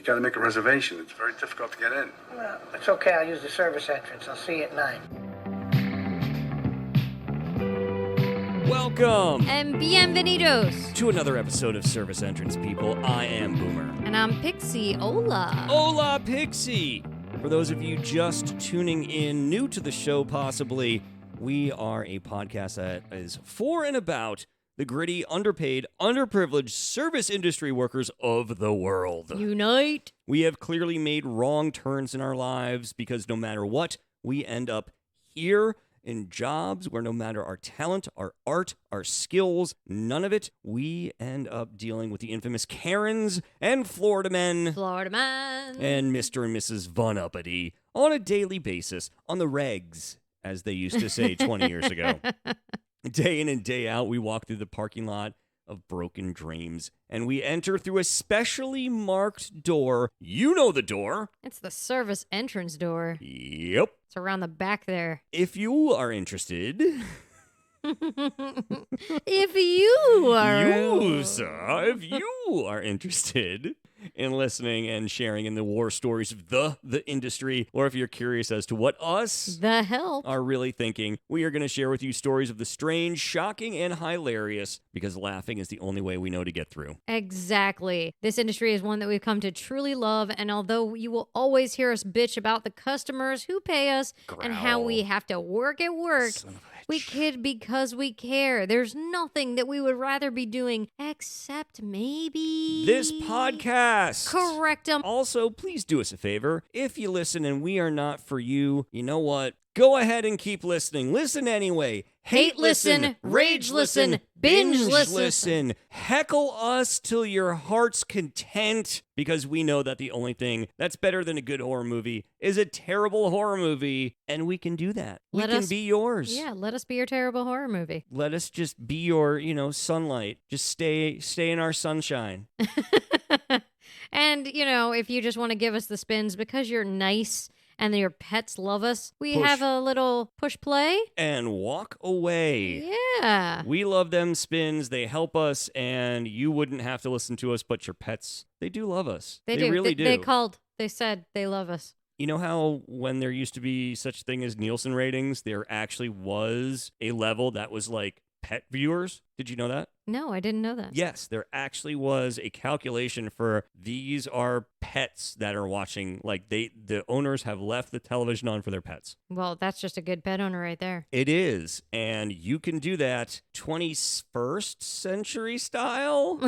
You got to make a reservation. It's very difficult to get in. Well, it's okay. I'll use the service entrance. I'll see you at 9. Welcome And bienvenidos to another episode of Service Entrance, people. I am Boomer. And I'm Pixie. Hola. Hola, Pixie! For those of you just tuning in, new to the show possibly, we are a podcast that is for and about the gritty, underpaid, underprivileged service industry workers of the world. Unite. We have clearly made wrong turns in our lives because no matter what, we end up here in jobs where no matter our talent, our art, our skills, none of it, we end up dealing with the infamous Karens and Florida men. Florida man. And Mr. and Mrs. Von Uppity on a daily basis, on the regs, as they used to say 20 years ago. Day in and day out, we walk through the parking lot of broken dreams, and we enter through a specially marked door. You know the door. It's the service entrance door. Yep. It's around the back there. If you are interested... If you If you are interested in listening and sharing in the war stories of the industry, or if you're curious as to what us the help are really thinking, we are going to share with you stories of the strange, shocking, and hilarious, because laughing is the only way we know to get through. Exactly. This industry is one that we've come to truly love, and although you will always hear us bitch about the customers who pay us and how we have to work at work, we kid because we care. There's nothing that we would rather be doing except maybe this podcast. Correct 'em. Also, please do us a favor. If you listen and we are not for you, you know what? Go ahead and keep listening. Listen anyway. Hate listen, rage listen, binge listen. Heckle us till your heart's content, because we know that the only thing that's better than a good horror movie is a terrible horror movie, and we can do that. We can be yours. Yeah, let us be your terrible horror movie. Let us just be your, sunlight. Just stay in our sunshine. And, if you just want to give us the spins because you're nice and your pets love us, we have a little push play. And walk away. Yeah. We love them spins. They help us, and you wouldn't have to listen to us, but your pets, they do love us. They do. Really do. They said they love us. You know how when there used to be such a thing as Nielsen ratings, there actually was a level that was like pet viewers? Did you know that? No, I didn't know that. Yes, there actually was a calculation for these are pets that are watching. Like the owners have left the television on for their pets. Well, that's just a good pet owner right there. It is. And you can do that 21st century style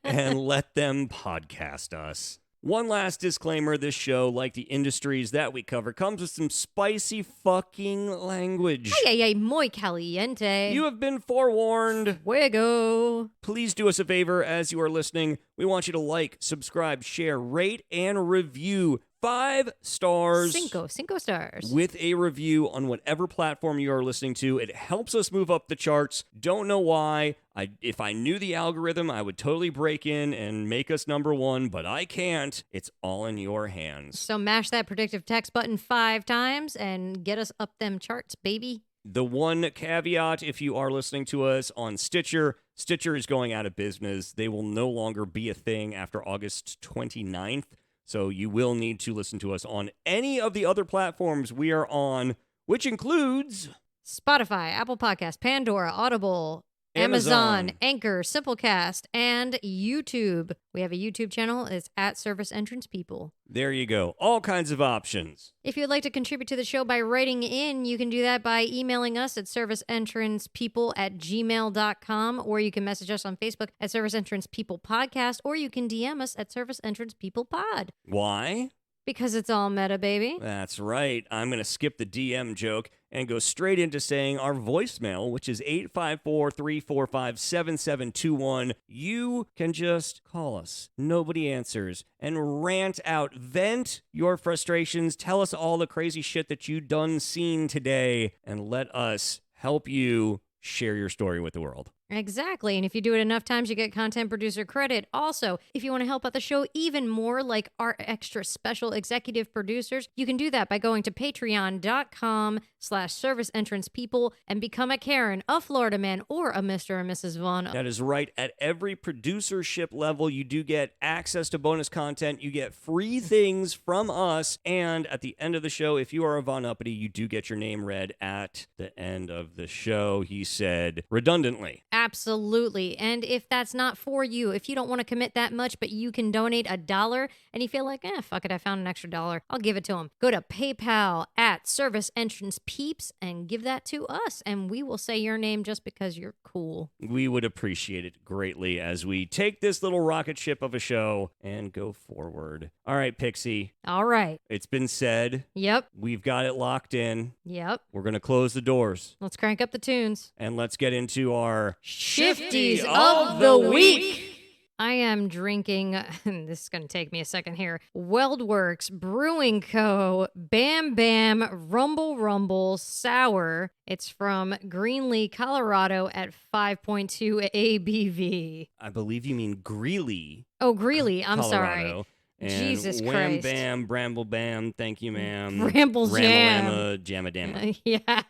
and let them podcast us. One last disclaimer, this show, like the industries that we cover, comes with some spicy fucking language. Ay, muy caliente. You have been forewarned. Fuego. Please do us a favor as you are listening. We want you to like, subscribe, share, rate, and review 5 stars. Cinco stars. With a review on whatever platform you are listening to. It helps us move up the charts. Don't know why. If I knew the algorithm, I would totally break in and make us number 1, but I can't. It's all in your hands. So mash that predictive text button 5 times and get us up them charts, baby. The one caveat, if you are listening to us on Stitcher is going out of business. They will no longer be a thing after August 29th. So you will need to listen to us on any of the other platforms we are on, which includes Spotify, Apple Podcasts, Pandora, Audible, Amazon, Anchor, Simplecast, and YouTube. We have a YouTube channel. It's at Service Entrance People. There you go. All kinds of options. If you'd like to contribute to the show by writing in, you can do that by emailing us at serviceentrancepeople@gmail.com, or you can message us on Facebook at Service Entrance People Podcast, or you can DM us at Service Entrance People Pod. Why? Because it's all meta, baby. That's right. I'm going to skip the DM joke and go straight into saying our voicemail, which is 854-345-7721. You can just call us. Nobody answers. And rant out. Vent your frustrations. Tell us all the crazy shit that you done seen today. And let us help you share your story with the world. Exactly. And if you do it enough times, you get content producer credit. Also, if you want to help out the show even more, like our extra special executive producers, you can do that by going to patreon.com/service entrance people and become a Karen, a Florida man, or a Mr. and Mrs. Vaughn. That is right. At every producership level, you do get access to bonus content. You get free things from us. And at the end of the show, if you are a Von Uppity, you do get your name read at the end of the show, he said redundantly. Absolutely. And if that's not for you, if you don't want to commit that much, but you can donate $1 and you feel like, fuck it, I found an extra $1, I'll give it to him. Go to PayPal at Service Entrance Peeps and give that to us. And we will say your name just because you're cool. We would appreciate it greatly as we take this little rocket ship of a show and go forward. All right, Pixie. All right. It's been said. Yep. We've got it locked in. Yep. We're going to close the doors. Let's crank up the tunes. And let's get into our Shifties of the Week. I am drinking, this is going to take me a second here, Weldworks Brewing Co. Bam Bam Rumble Rumble Sour. It's from Greenlee, Colorado at 5.2 ABV. I believe you mean Greeley. Oh, Greeley. I'm Colorado. sorry. And Jesus wham, Christ. bam, bramble, bam, thank you, ma'am. Ramble jam. Ramalama, jamma-damma. Yeah.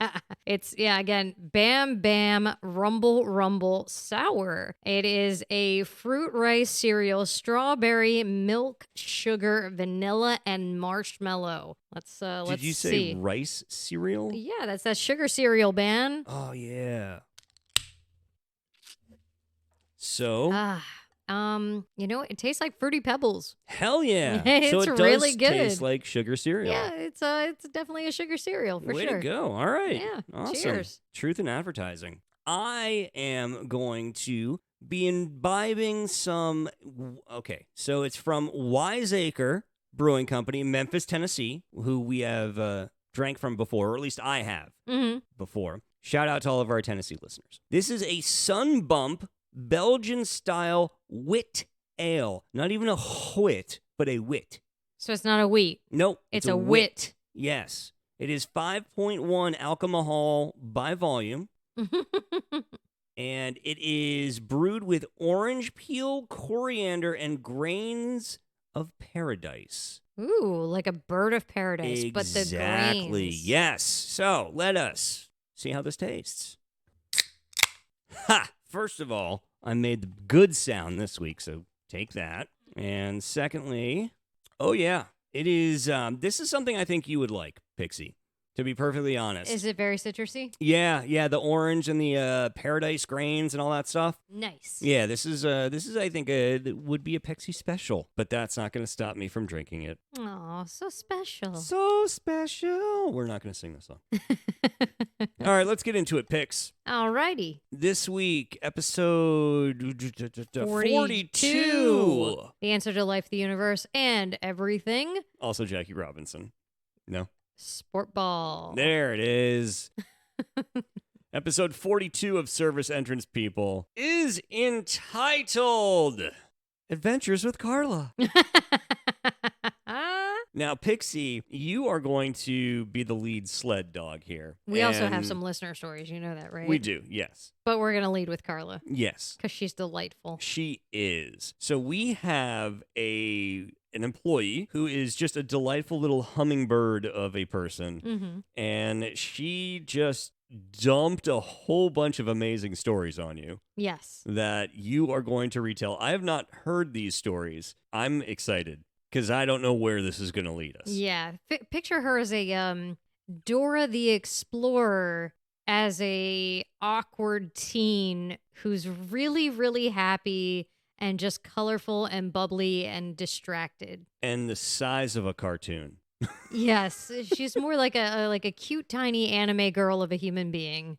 It's, again, Bam Bam Rumble Rumble Sour. It is a fruit rice cereal, strawberry, milk, sugar, vanilla, and marshmallow. Let's see. Did you say rice cereal? Yeah, that's that sugar cereal, man. Oh, yeah. So... it tastes like Fruity Pebbles. Hell yeah. It's so it does really good. taste like sugar cereal. Yeah, it's definitely a sugar cereal for Way sure. to go. All right. Yeah. Awesome. Cheers. Truth in advertising. I am going to be imbibing some... Okay, so it's from Wiseacre Brewing Company, Memphis, Tennessee, who we have drank from before, or at least I have before. Shout out to all of our Tennessee listeners. This is a Sunbump Belgian-style wit ale. Not even a wit, but a wit. So it's not a wheat. Nope. It's a wit. Yes. It is 5.1 alcohol by volume. And it is brewed with orange peel, coriander, and grains of paradise. Ooh, like a bird of paradise, Exactly. but the grains. Yes. So let us see how this tastes. Ha! First of all, I made the good sound this week, so take that. And secondly, oh yeah, it is, this is something I think you would like, Pixie, to be perfectly honest. Is it very citrusy? Yeah, the orange and the paradise grains and all that stuff. Nice. Yeah, this is I think, would be a Pixie special, but that's not going to stop me from drinking it. Aw, so special. So special. We're not going to sing this song. All right, let's get into it, Pix. Alrighty. This week, episode 42. The answer to life, the universe, and everything. Also Jackie Robinson. No? Sport ball. There it is. Episode 42 of Service Entrance People is entitled Adventures with Karla. Now, Pixie, you are going to be the lead sled dog here. We also have And some listener stories. You know that, right? We do, yes. But we're going to lead with Karla Yes. because she's delightful. She is. So we have an employee who is just a delightful little hummingbird of a person. Mm-hmm. And she just dumped a whole bunch of amazing stories on you. Yes. That you are going to retell. I have not heard these stories. I'm excited because I don't know where this is going to lead us. Yeah. Picture her as a Dora the Explorer, as a awkward teen who's really, really happy and just colorful and bubbly and distracted. And the size of a cartoon. Yes, she's more like a cute tiny anime girl of a human being.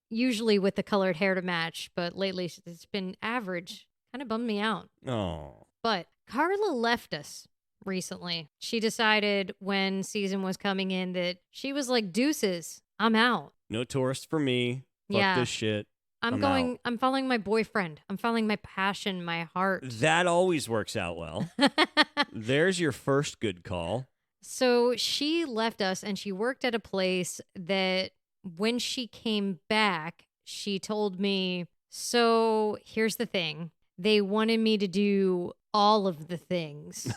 Usually with the colored hair to match, but lately it's been average. Kind of bummed me out. Oh. But Karla left us recently. She decided when season was coming in that she was like, deuces, I'm out. No tourists for me. Fuck this shit. I'm following my boyfriend. I'm following my passion, my heart. That always works out well. There's your first good call. So she left us and she worked at a place that when she came back, she told me, so here's the thing. They wanted me to do all of the things.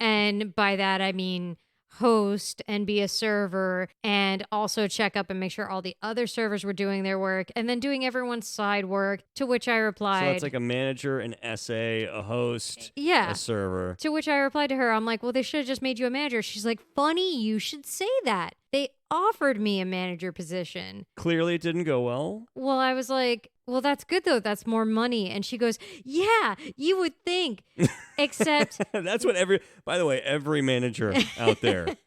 And by that, I mean host and be a server and also check up and make sure all the other servers were doing their work and then doing everyone's side work, to which I replied. So it's like a manager, an SA, a host, a server. To which I replied to her, I'm like, well, they should have just made you a manager. She's like, funny, you should say that. They offered me a manager position. Clearly it didn't go well. Well, I was like, well, that's good though. That's more money. And she goes, yeah, you would think. Except that's what by the way, every manager out there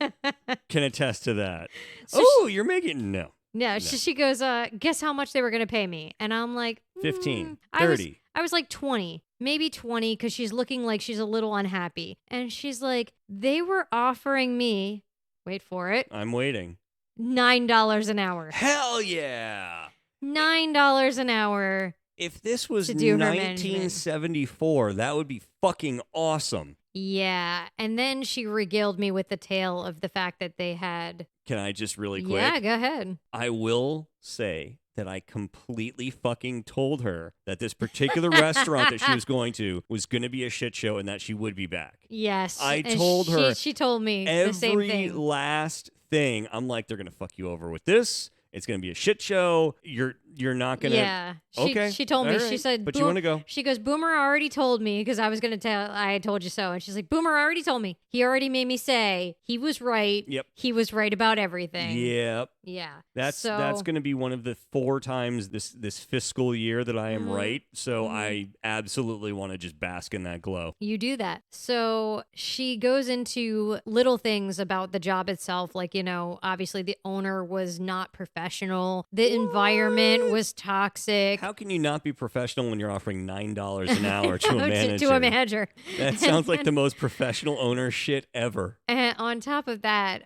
can attest to that. So you're making no. She goes, guess how much they were going to pay me? And I'm like, 15, 30. I was like 20, maybe 20, because she's looking like she's a little unhappy. And she's like, they were offering me, wait for it. I'm waiting. $9 an hour. Hell yeah. $9 an hour. If this was 1974, that would be fucking awesome. Yeah. And then she regaled me with the tale of the fact that they had... Can I just really quick? Yeah, go ahead. I will say that I completely fucking told her that this particular restaurant that she was going to be a shit show and that she would be back. Yes. I told her. She told me the same thing. Every last thing. I'm like, they're going to fuck you over with this. It's going to be a shit show. You're not going to... Yeah. Okay. She told me. All right. She said... But you want to go. She goes, Boomer already told me, because I was going to tell... I told you so. And she's like, Boomer already told me. He already made me say he was right. Yep. He was right about everything. Yep. Yeah. That's going to be one of the 4 times this fiscal year that I am right. So I absolutely want to just bask in that glow. You do that. So she goes into little things about the job itself. Like, obviously the owner was not professional. The environment was toxic. How can you not be professional when you're offering $9 an hour to a manager? To a manager. That sounds like the most professional owner shit ever. And on top of that,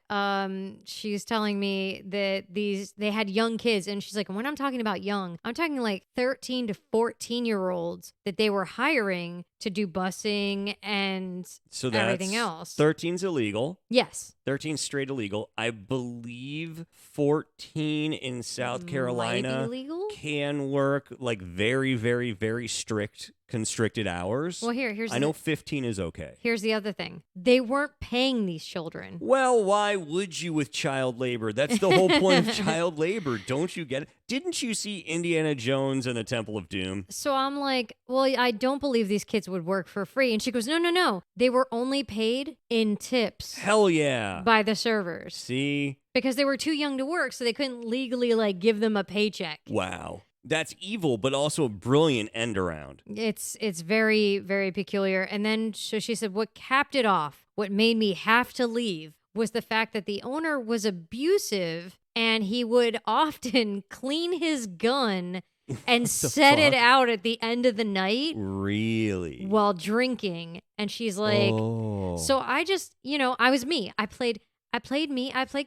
she's telling me that they had young kids, and she's like, when I'm talking about young, I'm talking like 13 to 14-year-olds that they were hiring to do busing and everything else. 13's illegal. Yes. 13 straight illegal. I believe 14 in South Carolina can work like very, very, very strict constricted hours. Well, here's I know 15 is okay. Here's the other thing. They weren't paying these children. Well, why would you with child labor? That's the whole point of child labor. Don't you get it? Didn't you see Indiana Jones and the Temple of Doom? So I'm like, well, I don't believe these kids would work for free. And she goes, no. They were only paid in tips. Hell yeah. By the servers. See? Because they were too young to work, so they couldn't legally give them a paycheck. Wow. That's evil, but also a brilliant end around. It's very, very peculiar. And then so she said, what capped it off, what made me have to leave, was the fact that the owner was abusive and he would often clean his gun and set it out at the end of the night. Really? While drinking. And she's like, so I just, I was me. I played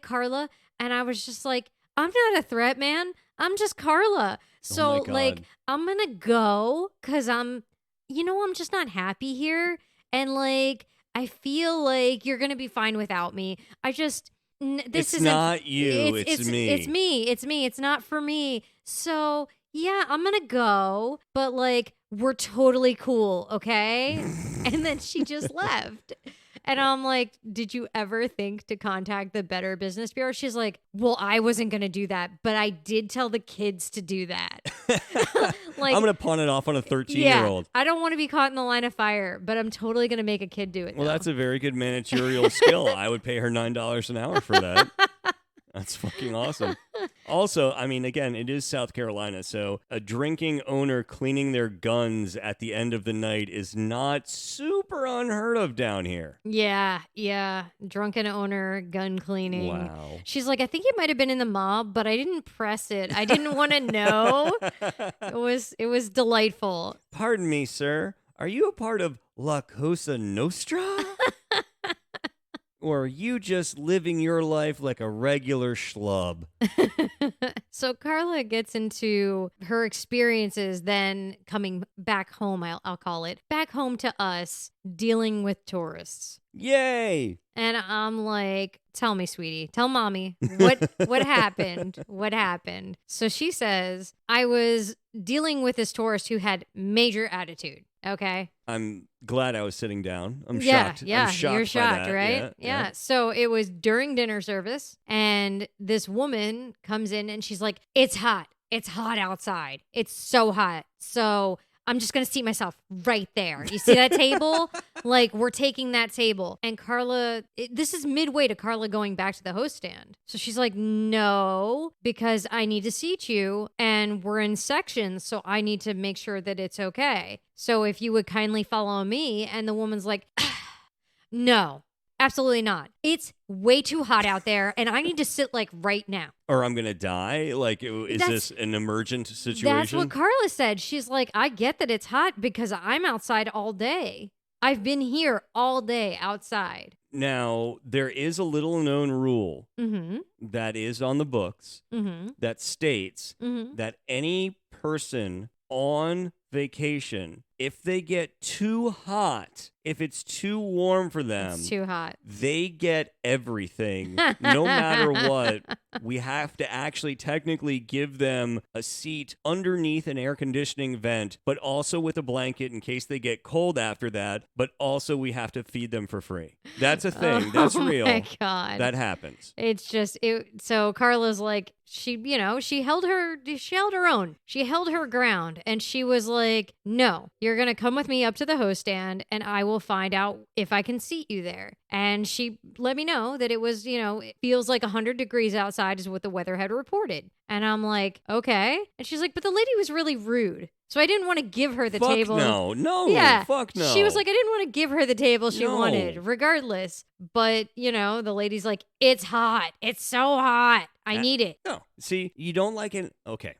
Karla, and I was just like, I'm not a threat, man. I'm just Karla. So I'm going to go because I'm just not happy here. And I feel like you're going to be fine without me. It's not you. It's me. It's me. It's me. It's not for me. So yeah, I'm going to go, but we're totally cool. Okay. And then she just left. And I'm like, did you ever think to contact the Better Business Bureau? She's like, well, I wasn't going to do that, but I did tell the kids to do that. I'm going to pawn it off on a 13-year-old. I don't want to be caught in the line of fire, but I'm totally going to make a kid do it. Well, that's a very good managerial skill. I would pay her $9 an hour for that. That's fucking awesome. Also, I mean, again, it is South Carolina, so a drinking owner cleaning their guns at the end of the night is not super unheard of down here. Yeah. Drunken owner, gun cleaning. Wow. She's like, I think it might have been in the mob, but I didn't press it. I didn't want to know. It was delightful. Pardon me, sir. Are you a part of La Cosa Nostra? Or are you just living your life like a regular schlub? So Karla gets into her experiences then coming back home, I'll call it, back home to us, dealing with tourists. Yay! And I'm like, tell me, sweetie, tell mommy, what happened? What happened? So she says, I was dealing with this tourist who had major attitude. Okay. I'm glad I was sitting down. I'm yeah, shocked. Yeah, I'm shocked you're by shocked, that. right? Yeah. So it was during dinner service, and this woman comes in and she's like, it's hot. It's hot outside. It's so hot. So I'm just going to seat myself right there. You see that table? Like, we're taking that table. And Karla, this is midway to Karla going back to the host stand. So she's like, no, because I need to seat you and we're in sections. So I need to make sure that it's okay. So if you would kindly follow me. And the woman's like, no, absolutely not. It's way too hot out there and I need to sit like right now. Or I'm going to die? Like, is this an emergent situation? That's what Karla said. She's like, I get that it's hot because I'm outside all day. I've been here all day outside. Now, there is a little known rule that is on the books that states that any person on vacation, if they get too hot, if it's too warm for them, it's too hot, they get everything. No matter what, we have to actually technically give them a seat underneath an air conditioning vent, but also with a blanket in case they get cold after that, but also we have to feed them for free. That's a thing. That's real. Oh my God. That happens. It's just, so Karla's like, she held her own. She held her ground and she was like, no, you're going to come with me up to the host stand and I will find out if I can seat you there. And she let me know that it was, it feels like 100 degrees outside is what the weather had reported. And I'm like, okay. And she's like, but the lady was really rude. So I didn't want to give her the table. No. Yeah. Fuck no. She was like, I didn't want to give her the table she No. wanted, regardless. But, the lady's like, it's hot. It's so hot. I need it. No. See, you don't like it. Okay.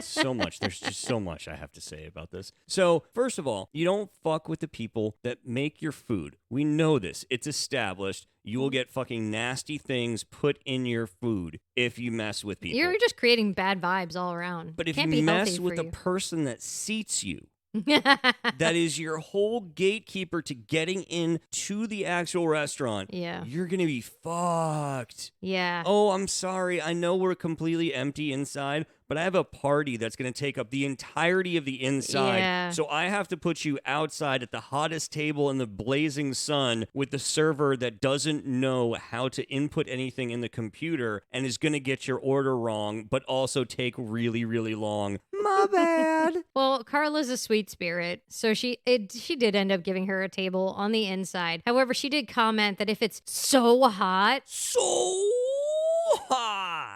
So much. There's just so much I have to say about this. So, first of all, you don't fuck with the people that make your food. We know this. It's established. You will get fucking nasty things put in your food if you mess with people. You're just creating bad vibes all around. But if Can't you be mess healthy with for the you. person that seats you, that is your whole gatekeeper to getting into the actual restaurant. Yeah. You're going to be fucked. Yeah. Oh, I'm sorry. I know we're completely empty inside, but I have a party that's going to take up the entirety of the inside. Yeah. So I have to put you outside at the hottest table in the blazing sun with the server that doesn't know how to input anything in the computer and is going to get your order wrong, but also take really, really long. My bad. Well, Karla's a sweet spirit, so she did end up giving her a table on the inside. However, she did comment that if it's so hot,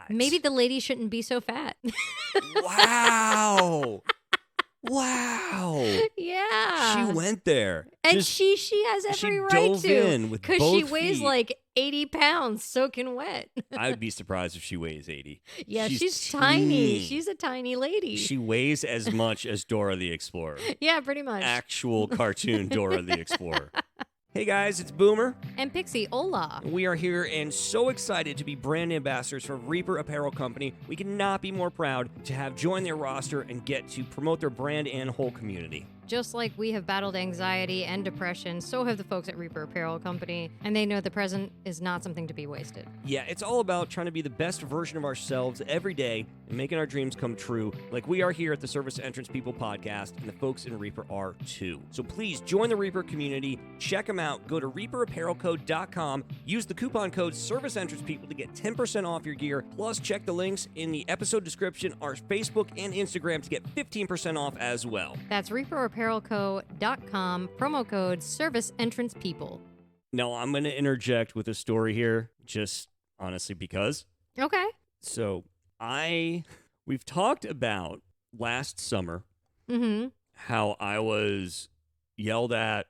maybe the lady shouldn't be so fat. Wow. Wow. Yeah. She went there. And she has every right dove to. in with Because she both weighs feet. like 80 pounds soaking wet. I would be surprised if she weighs 80. Yeah, she's teeny. tiny. She's a tiny lady. She weighs as much as Dora the Explorer. Yeah, pretty much. Actual cartoon Dora the Explorer. Hey guys, it's Boomer. And Pixie, hola. We are here and so excited to be brand ambassadors for Reaper Apparel Company. We cannot be more proud to have joined their roster and get to promote their brand and whole community. Just like we have battled anxiety and depression, so have the folks at Reaper Apparel Company, and they know the present is not something to be wasted. Yeah, it's all about trying to be the best version of ourselves every day and making our dreams come true, like we are here at the Service Entrance People podcast, and the folks in Reaper are too. So please join the Reaper community, check them out, go to reaperapparelcode.com, use the coupon code Service Entrance People to get 10% off your gear, plus check the links in the episode description, our Facebook and Instagram to get 15% off as well. That's reaperapparelco.com, promo code Service Entrance People. Now, I'm going to interject with a story here, just honestly because. Okay. So, we've talked about last summer how I was yelled at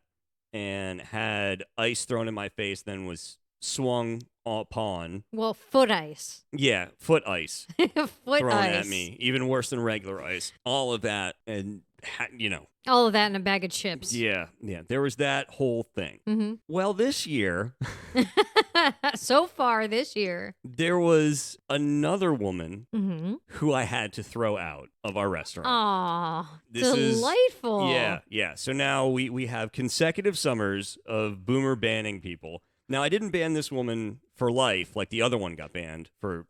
and had ice thrown in my face, then was swung upon. Well, foot ice. Yeah, foot ice Foot thrown ice. at me, even worse than regular ice. All of that, and All of that in a bag of chips. Yeah. There was that whole thing. Mm-hmm. Well, this year, so far this year, there was another woman mm-hmm. who I had to throw out of our restaurant. Aw, This is- delightful. Yeah. So now we have consecutive summers of boomer banning people. Now, I didn't ban this woman for life like the other one got banned for,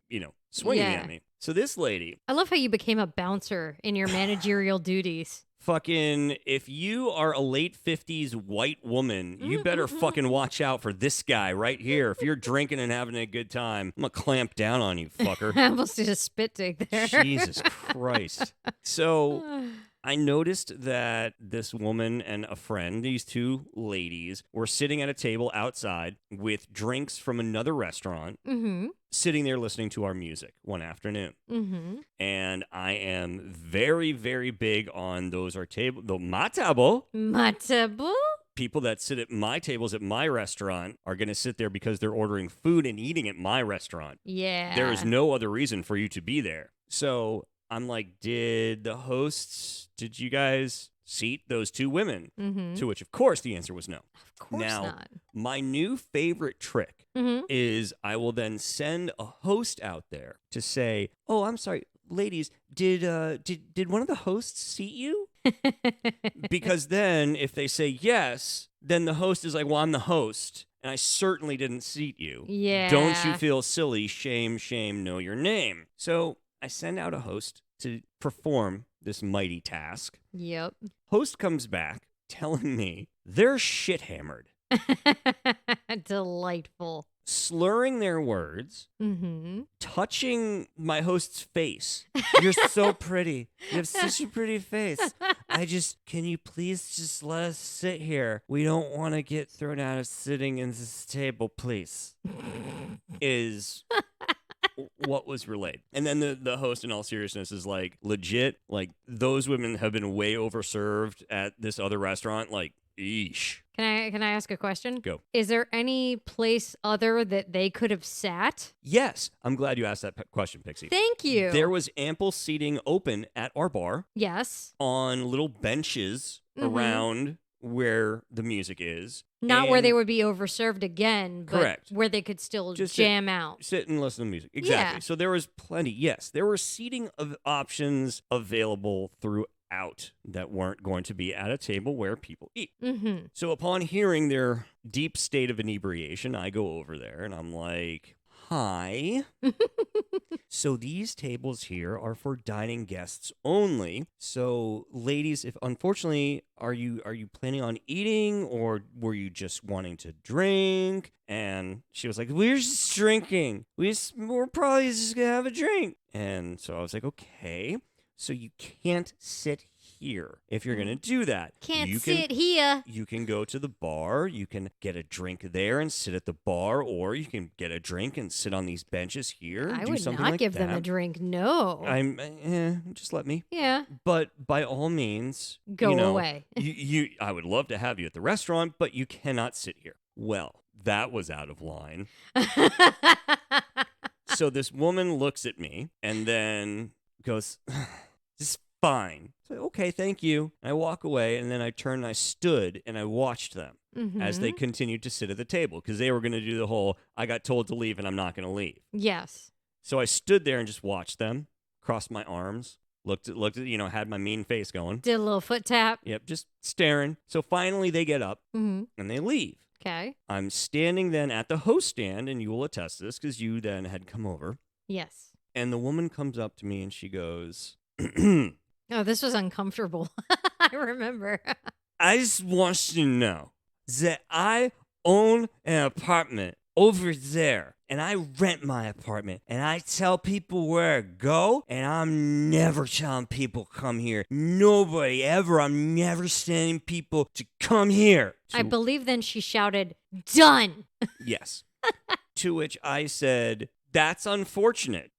swinging Yeah. at me. So this lady, I love how you became a bouncer in your managerial duties. fucking, if you are a late 50s white woman, you better fucking watch out for this guy right here. If you're drinking and having a good time, I'm going to clamp down on you, fucker. I almost did a spit take there. Jesus Christ. So I noticed that this woman and a friend, these two ladies, were sitting at a table outside with drinks from another restaurant, Mm-hmm. sitting there listening to our music one afternoon. Mm-hmm. And I am very, very big on my table. Matable? People that sit at my tables at my restaurant are going to sit there because they're ordering food and eating at my restaurant. Yeah. There is no other reason for you to be there. So I'm like, did you guys seat those two women? Mm-hmm. To which, of course, the answer was no. Of course Now, not. My new favorite trick Mm-hmm. is I will then send a host out there to say, oh, I'm sorry, ladies, did one of the hosts seat you? Because then if they say yes, then the host is like, well, I'm the host, and I certainly didn't seat you. Yeah. Don't you feel silly? Shame, know your name. So I send out a host to perform this mighty task. Yep. Host comes back telling me they're shit-hammered, Delightful. slurring their words, Mm-hmm. touching my host's face. You're so pretty. You have such a pretty face. Can you please just let us sit here? We don't want to get thrown out of sitting in this table, please. Is what was relayed. And then the host, in all seriousness, is like, legit, like, those women have been way overserved at this other restaurant. Like, eesh. Can I ask a question? Go. Is there any place other that they could have sat? Yes. I'm glad you asked that question, Pixie. Thank you. There was ample seating open at our bar Yes. on little benches around where the music is. Not where And they would be overserved again, but Correct. where they could still Just jam out. sit and listen to music. Exactly. Yeah. So there was plenty. Yes, there were seating of options available throughout that weren't going to be at a table where people eat. Mm-hmm. So upon hearing their deep state of inebriation, I go over there and I'm like, hi. So these tables here are for dining guests only. So ladies, if unfortunately, are you planning on eating, or were you just wanting to drink? And she was like, we're just drinking. We're probably just gonna have a drink. And so I was like, okay. So you can't sit here if you're going to do that. Can't sit here. You can go to the bar. You can get a drink there and sit at the bar, or you can get a drink and sit on these benches here. I do would something not like give that. them a drink. No. Just let me. Yeah. But by all means, Go you know, away. I would love to have you at the restaurant, but you cannot sit here. Well, that was out of line. So this woman looks at me and then goes, "This is fine." So, okay, thank you. And I walk away, and then I turned and I stood and I watched them as they continued to sit at the table, because they were going to do the whole, I got told to leave and I'm not going to leave. Yes. So I stood there and just watched them, crossed my arms, looked at, had my mean face going. Did a little foot tap. Yep, just staring. So finally they get up Mm-hmm. and they leave. Okay. I'm standing then at the host stand, and you will attest to this because you then had come over. Yes. And the woman comes up to me and she goes, Oh, this was uncomfortable. I remember. I just want you to know that I own an apartment over there, and I rent my apartment, and I tell people where to go, and I'm never telling people come here. Nobody ever. I'm never sending people to come here. I believe then she shouted, "Done." Yes. To which I said, that's unfortunate,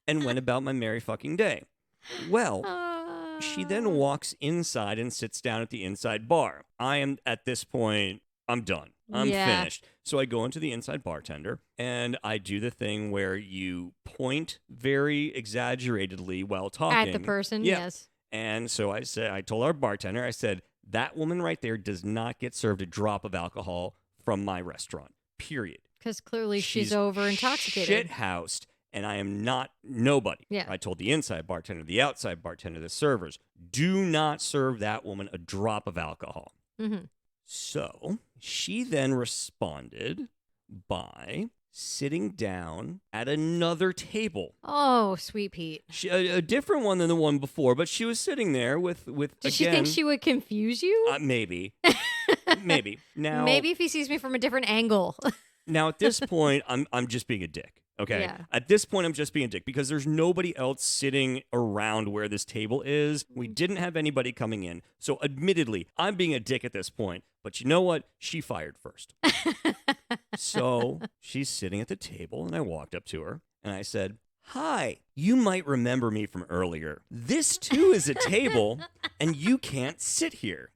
and went about my merry fucking day. Well, she then walks inside and sits down at the inside bar. I am, at this point, I'm done. I'm finished. So I go into the inside bartender, and I do the thing where you point very exaggeratedly while talking. At the person, Yeah. yes. And so I told our bartender, I said, that woman right there does not get served a drop of alcohol from my restaurant, period. Because clearly she's over intoxicated. Shit-housed, and I am not nobody. Yeah. I told the inside bartender, the outside bartender, the servers, do not serve that woman a drop of alcohol. Mm-hmm. So she then responded by sitting down at another table. Oh, sweet Pete. A different one than the one before, but she was sitting there with Did she think she would confuse you? Maybe. Maybe. Now, maybe if he sees me from a different angle. Now, at this point, I'm just being a dick, okay? Yeah. At this point, I'm just being a dick because there's nobody else sitting around where this table is. We didn't have anybody coming in. So, admittedly, I'm being a dick at this point. But you know what? She fired first. So, she's sitting at the table, and I walked up to her, and I said, "Hi, you might remember me from earlier. This, too, is a table, and you can't sit here."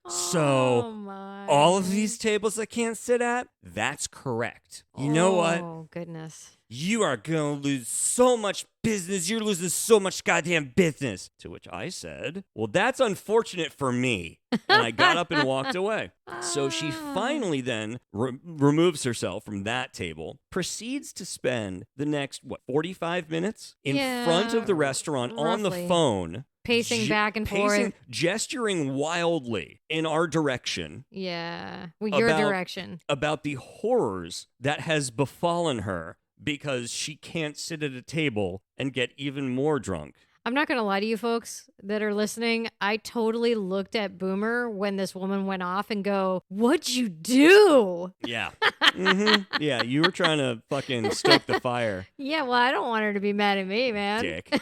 So, all of these tables I can't sit at, that's correct. You know what? Oh, goodness. You are going to lose so much business. You're losing so much goddamn business. To which I said, well, that's unfortunate for me. And I got up and walked away. So she finally then removes herself from that table, proceeds to spend the next, 45 minutes in front of the restaurant on the phone. Pacing back and forth. Gesturing wildly in our direction. Yeah. Well, your direction. About the horrors that has befallen her because she can't sit at a table and get even more drunk. I'm not going to lie to you folks that are listening. I totally looked at Boomer when this woman went off and go, "What'd you do?" Yeah. Mm-hmm. Yeah, you were trying to fucking stoke the fire. Yeah, well, I don't want her to be mad at me, man. Dick.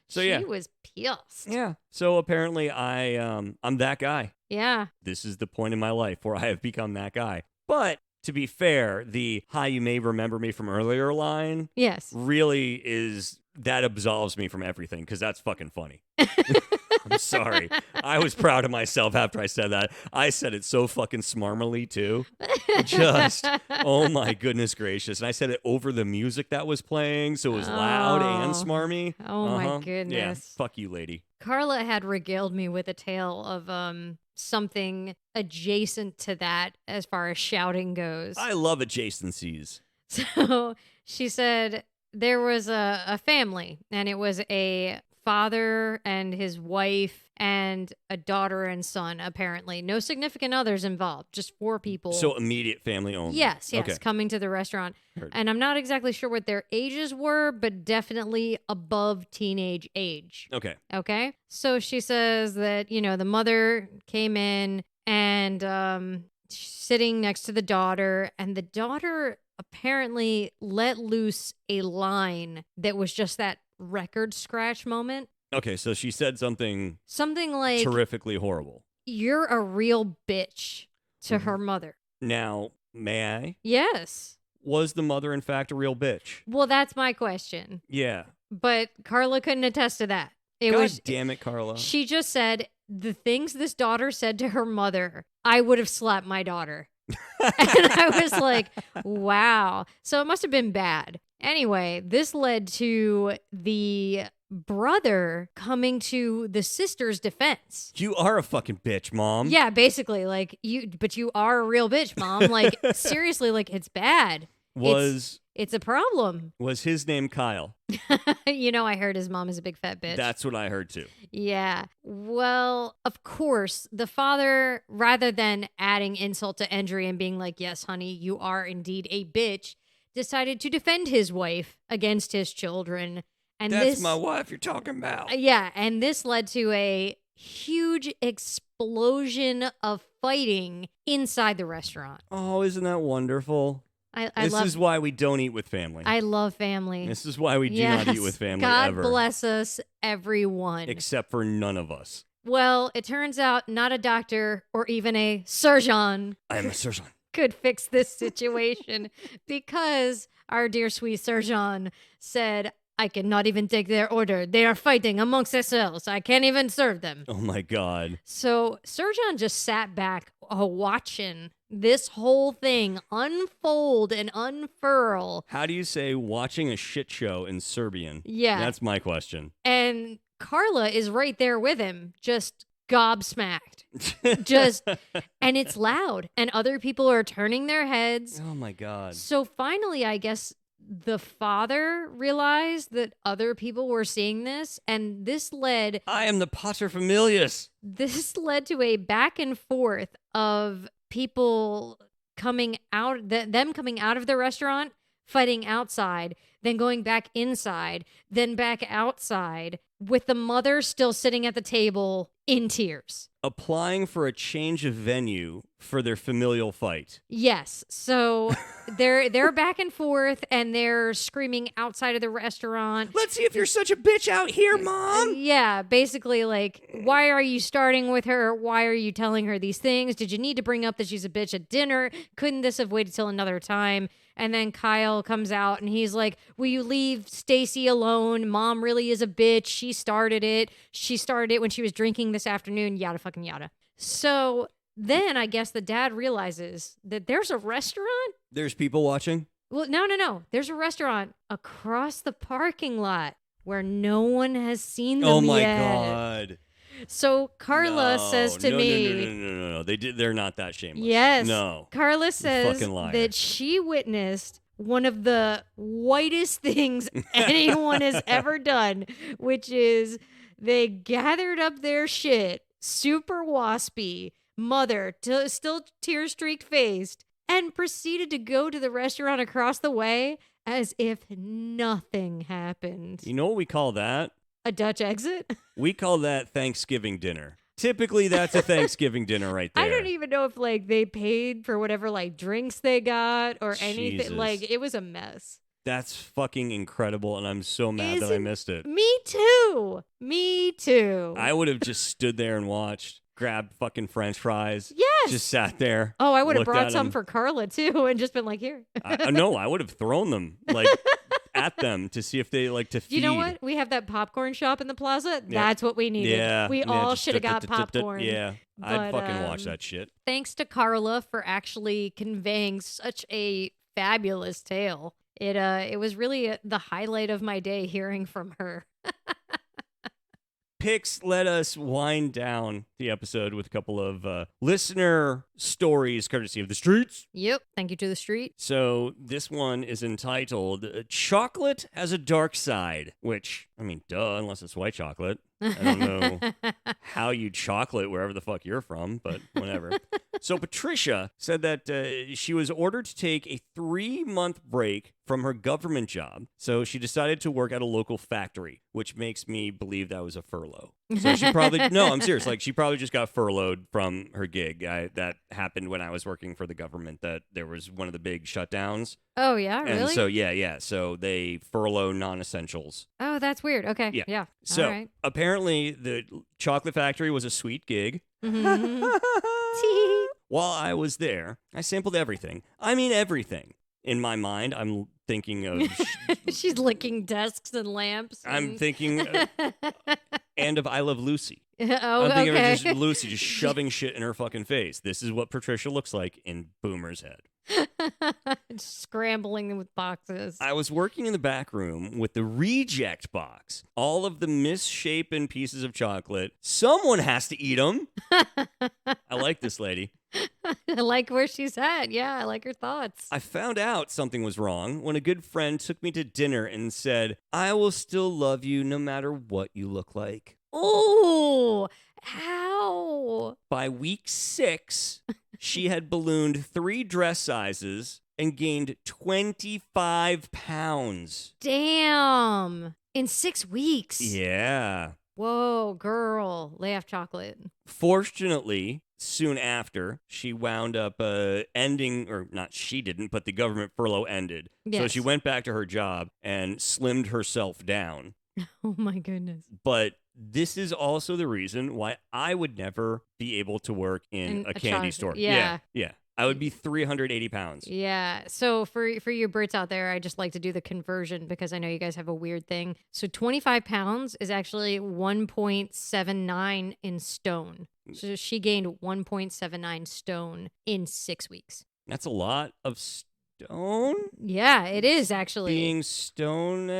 So she was pissed. Yeah. So apparently I'm that guy. Yeah. This is the point in my life where I have become that guy. But to be fair, the "hi, you may remember me from earlier" line really that absolves me from everything because that's fucking funny. I'm sorry. I was proud of myself after I said that. I said it so fucking smarmily, too. Just, oh my goodness gracious. And I said it over the music that was playing, so it was loud and smarmy. Oh my goodness. Yeah, fuck you, lady. Carla had regaled me with a tale of something adjacent to that as far as shouting goes. I love adjacencies. So she said there was a family, and it was a father and his wife and a daughter and son, apparently. No significant others involved, just 4 people. So immediate family only. Yes, okay. Coming to the restaurant. Heard. And I'm not exactly sure what their ages were, but definitely above teenage age. Okay. So she says that, the mother came in and sitting next to the daughter, and the daughter apparently let loose a line that was just that record scratch moment. Okay, so she said something like terrifically horrible. "You're a real bitch" to her mother. Now, may I? Yes. Was the mother, in fact, a real bitch? Well, that's my question. Yeah. But Carla couldn't attest to that. Damn it, Carla. She just said the things this daughter said to her mother, I would have slapped my daughter. And I was like, wow. So it must have been bad. Anyway, this led to the brother coming to the sister's defense. You are a fucking bitch, Mom. Yeah, basically, but you are a real bitch, Mom. Like, seriously, it's bad. It's a problem. Was his name Kyle? I heard his mom is a big fat bitch. That's what I heard too. Yeah. Well, of course, the father, rather than adding insult to injury and being like, "Yes, honey, you are indeed a bitch," decided to defend his wife against his children. And that's my wife you're talking about. Yeah. And this led to a huge explosion of fighting inside the restaurant. Oh, isn't that wonderful? This is why we don't eat with family. I love family. This is why we do not eat with family ever. God bless us, everyone. Except for none of us. Well, it turns out not a doctor or even a surgeon. I am a surgeon. Could fix this situation because our dear sweet surgeon said, "I cannot even take their order. They are fighting amongst themselves. I can't even serve them." Oh my God. So surgeon just sat back watching this whole thing unfold and unfurl. How do you say watching a shit show in Serbian? Yeah. That's my question. And Karla is right there with him, just gobsmacked. And it's loud, and other people are turning their heads. Oh my God. So finally, I guess the father realized that other people were seeing this, and this led I am the paterfamilias. to a back and forth of people coming out, them coming out of the restaurant, fighting outside, then going back inside, then back outside, with the mother still sitting at the table in tears. Applying for a change of venue for their familial fight. Yes. So they're back and forth, and they're screaming outside of the restaurant. Let's see if you're such a bitch out here, Mom. Yeah, basically like, why are you starting with her? Why are you telling her these things? Did you need to bring up that she's a bitch at dinner? Couldn't this have waited till another time? And then Kyle comes out and he's like, will you leave Stacy alone? Mom really is a bitch. She started it. She started it when she was drinking this afternoon, yada fucking yada. So then I guess the dad realizes that there's a restaurant. There's people watching. Well, no. There's a restaurant across the parking lot where no one has seen them yet. Oh my God. So Karla says to me, No. They're not that shameless. yes, No. Karla says fucking liar. that she witnessed one of the whitest things anyone has ever done, which is they gathered up their shit, super waspy, mother, still tear-streaked faced, and proceeded to go to the restaurant across the way as if nothing happened. You know what we call that? A Dutch exit? We call that Thanksgiving dinner. Typically, that's a Thanksgiving dinner right there. I don't even know if like they paid for whatever like drinks they got or anything. Jesus. Like it was a mess. That's fucking incredible, and I'm so mad that I missed it. Me too. I would have just stood there and watched, grabbed fucking French fries. Yes. Just sat there. Oh, I would have looked brought at some 'em. for Karla too, and just been like, here. No, I would have thrown them like at them to see if they like to feed. You know what? We have that popcorn shop in the plaza. Yeah. That's what we needed. Yeah. We yeah, all just should have got dut, dut, dut, dut. popcorn. Yeah. I'd But, fucking watch that shit. Thanks to Karla for actually conveying such a fabulous tale. It was really the highlight of my day hearing from her. Pix let us wind down the episode with a couple of listener stories courtesy of the streets. Yep. Thank you to the street. So this one is entitled Chocolate Has a Dark Side, which, I mean, duh, unless it's white chocolate. I don't know how you chocolate wherever the fuck you're from, but whatever. So Patricia said that she was ordered to take a 3-month break from her government job. So she decided to work at a local factory, which makes me believe that was a furlough. So she probably, no, I'm serious. Like she probably just got furloughed from her gig. That happened when I was working for the government, that there was one of the big shutdowns. Oh, yeah? Really? And so, yeah. So they furlough non-essentials. Oh, that's weird. Okay. Yeah. So All right. apparently the chocolate factory was a sweet gig. Mhm. While I was there, I sampled everything. I mean, everything. In my mind, I'm thinking of... She's licking desks and lamps. I'm thinking... and of I Love Lucy. Oh, I'm thinking okay. of just Lucy just shoving shit in her fucking face. This is what Patricia looks like in Boomer's head. Scrambling with boxes. I was working in the back room with the reject box. All of the misshapen pieces of chocolate. Someone has to eat them. I like this lady. I like where she's at. Yeah, I like her thoughts. I found out something was wrong when a good friend took me to dinner and said, I will still love you no matter what you look like. Oh, how? By week 6, she had ballooned 3 dress sizes and gained 25 pounds. Damn. In 6 weeks. Yeah. Whoa, girl. Lay off chocolate. Fortunately, soon after, she wound up ending, or not she didn't, but the government furlough ended. So Yes. she went back to her job and slimmed herself down. Oh, my goodness. But this is also the reason why I would never be able to work in a candy chocolate- store. yeah. Yeah. I would be 380 pounds. Yeah. So for you Brits out there, I just like to do the conversion because I know you guys have a weird thing. So 25 pounds is actually 1.79 in stone. So she gained 1.79 stone in 6 weeks. That's a lot of stone. Yeah, it is actually. Being stoned.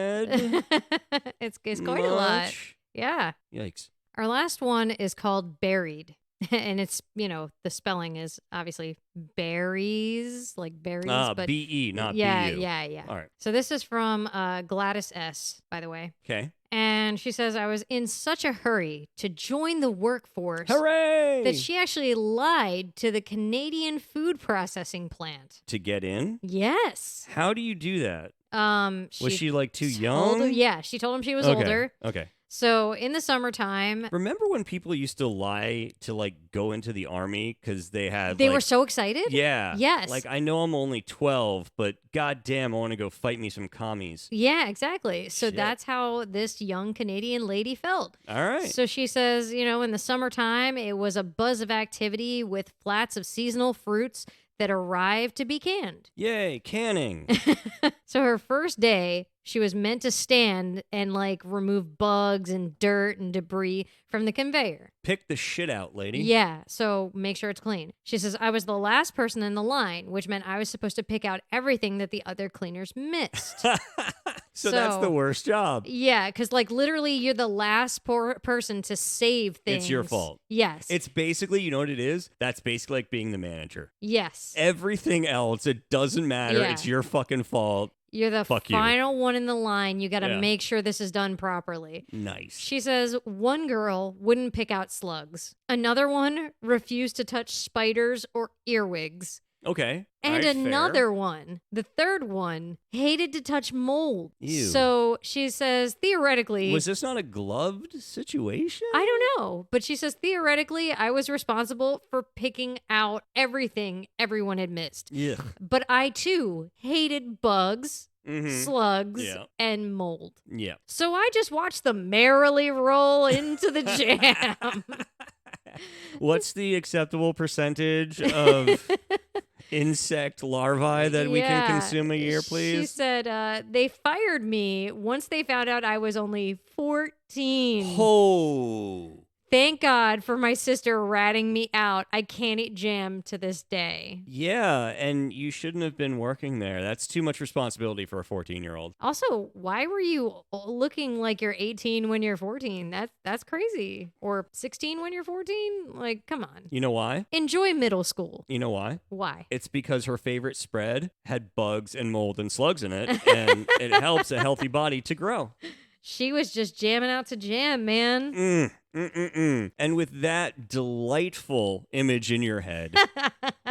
it's quite a lot. much? Yeah. Yikes. Our last one is called Buried. And it's, the spelling is obviously berries, like berries. But B-E, not yeah, B-U. yeah. All right. So this is from Gladys S., by the way. Okay. And she says, I was in such a hurry to join the workforce Hooray! that she actually lied to the Canadian food processing plant. To get in? Yes. How do you do that? Was she like too told young? Yeah, she told him she was Okay. older. Okay. So in the summertime, Remember when people used to lie to like go into the army because they had they were so excited? Yeah. Yes. Like, I know I'm only 12, but goddamn, I want to go fight me some commies. Yeah, exactly. So Shit. that's how this young Canadian lady felt. All right. So she says, in the summertime, it was a buzz of activity with flats of seasonal fruits that arrived to be canned. Yay, canning. So her first day, she was meant to stand and remove bugs and dirt and debris from the conveyor. Pick the shit out, lady. Yeah, so make sure it's clean. She says, I was the last person in the line, which meant I was supposed to pick out everything that the other cleaners missed. So that's the worst job. Yeah, because literally you're the last person to save things. It's your fault. Yes. It's basically, you know what it is? That's basically like being the manager. Yes. Everything else, it doesn't matter. Yeah. It's your fucking fault. You're the Fuck you. final one in the line. You got to Yeah. make sure this is done properly. Nice. She says one girl wouldn't pick out slugs. Another one refused to touch spiders or earwigs. Okay. And All right, fair. another one, the third one, hated to touch mold. Ew. So she says, theoretically... Was this not a gloved situation? I don't know. But she says, theoretically, I was responsible for picking out everything everyone had missed. Yeah. But I, too, hated bugs, slugs, Yeah. and mold. Yeah. So I just watched them merrily roll into the jam. What's the acceptable percentage of insect larvae that we can consume a year, please? She said they fired me once they found out I was only 14. Oh. Thank God for my sister ratting me out. I can't eat jam to this day. Yeah, and you shouldn't have been working there. That's too much responsibility for a 14-year-old. Also, why were you looking like you're 18 when you're 14? That's crazy. Or 16 when you're 14? Like, come on. You know why? Enjoy middle school. You know why? Why? It's because her favorite spread had bugs and mold and slugs in it, and it helps a healthy body to grow. She was just jamming out to jam, man. And with that delightful image in your head,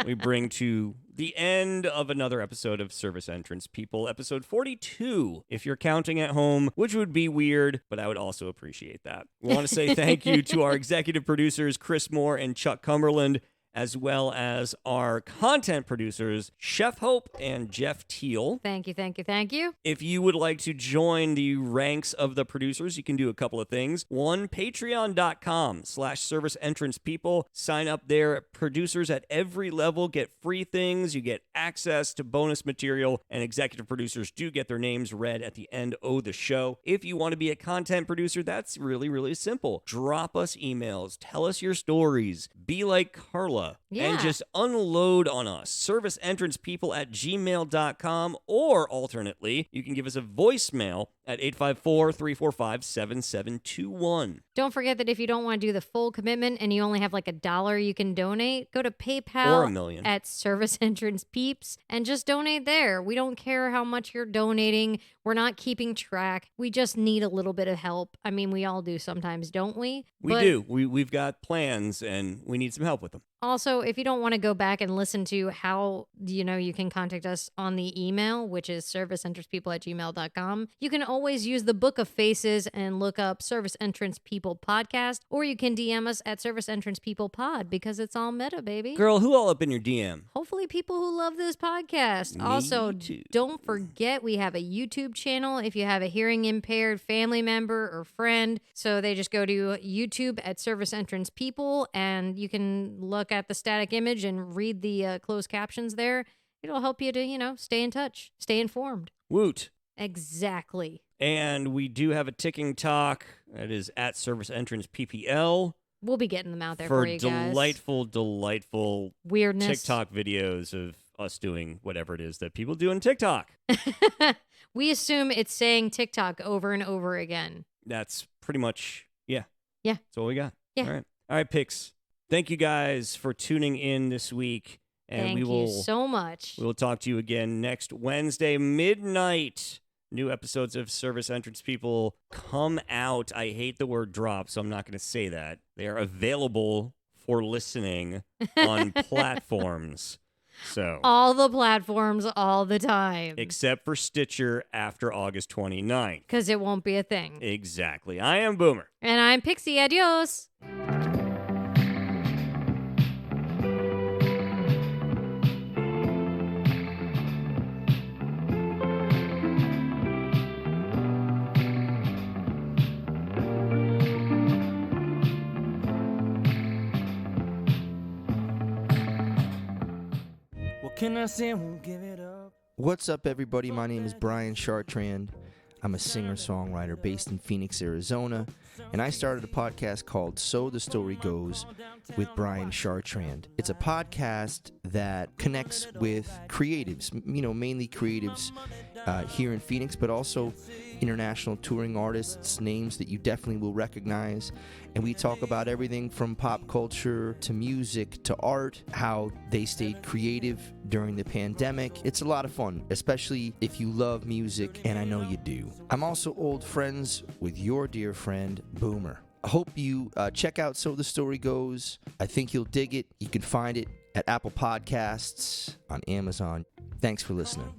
we bring to the end of another episode of Service Entrance People, episode 42, if you're counting at home, which would be weird, but I would also appreciate that. We want to say thank you to our executive producers, Chris Moore and Chuck Cumberland, as well as our content producers, Chef Hope and Jeff Teal. Thank you, thank you, thank you. If you would like to join the ranks of the producers, you can do a couple of things. One, patreon.com/service entrance people. Sign up there. Producers at every level get free things. You get access to bonus material, and executive producers do get their names read at the end of the show. If you want to be a content producer, that's really, really simple. Drop us emails. Tell us your stories. Be like Karla. Yeah. And just unload on us. serviceentrancpeople@gmail.com, or alternately, you can give us a voicemail at 854-345-7721. Don't forget that if you don't want to do the full commitment and you only have $1 you can donate, go to PayPal Or $1 million. at Service Entrance Peeps and just donate there. We don't care how much you're donating. We're not keeping track. We just need a little bit of help. I mean, we all do sometimes, don't we? We do. We've got plans, and we need some help with them. Also, if you don't want to go back and listen to how, you can contact us on the email, which is serviceentrancpeople@gmail.com, you can always use the Book of Faces and look up Service Entrance People Podcast, or you can DM us at Service Entrance People Pod, because it's all meta, baby. Girl, who all up in your DM? Hopefully people who love this podcast. Me Also, too. don't forget we have a YouTube channel if you have a hearing impaired family member or friend. So they just go to YouTube at Service Entrance People, and you can look at the static image and read the closed captions there. It'll help you to, stay in touch, stay informed. Woot. Exactly. And we do have a ticking talk. That is at Service Entrance PPL. We'll be getting them out there for you guys. Delightful Weirdness. TikTok videos of us doing whatever it is that people do on TikTok. We assume it's saying TikTok over and over again. That's pretty much Yeah. Yeah. That's all we got. Yeah. All right, Pix. Thank you guys for tuning in this week. And Thank you so much. We will talk to you again next Wednesday, midnight. New episodes of Service Entrance People come out. I hate the word drop, so I'm not going to say that. They are available for listening on platforms. So all the platforms all the time. Except for Stitcher after August 29th. Because it won't be a thing. Exactly. I am Boomer. And I'm Pixie. Adios. Can I say I won't give it up? What's up, everybody? My name is Brian Chartrand. I'm a singer-songwriter based in Phoenix, Arizona, and I started a podcast called So the Story Goes with Brian Chartrand. It's a podcast that connects with creatives, mainly creatives here in Phoenix, but also international touring artists, names that you definitely will recognize. And we talk about everything from pop culture to music to art, how they stayed creative during the pandemic. It's a lot of fun, especially if you love music, and I know you do. I'm also old friends with your dear friend, Boomer. I hope you check out So the Story Goes. I think you'll dig it. You can find it at Apple Podcasts, on Amazon. Thanks for listening.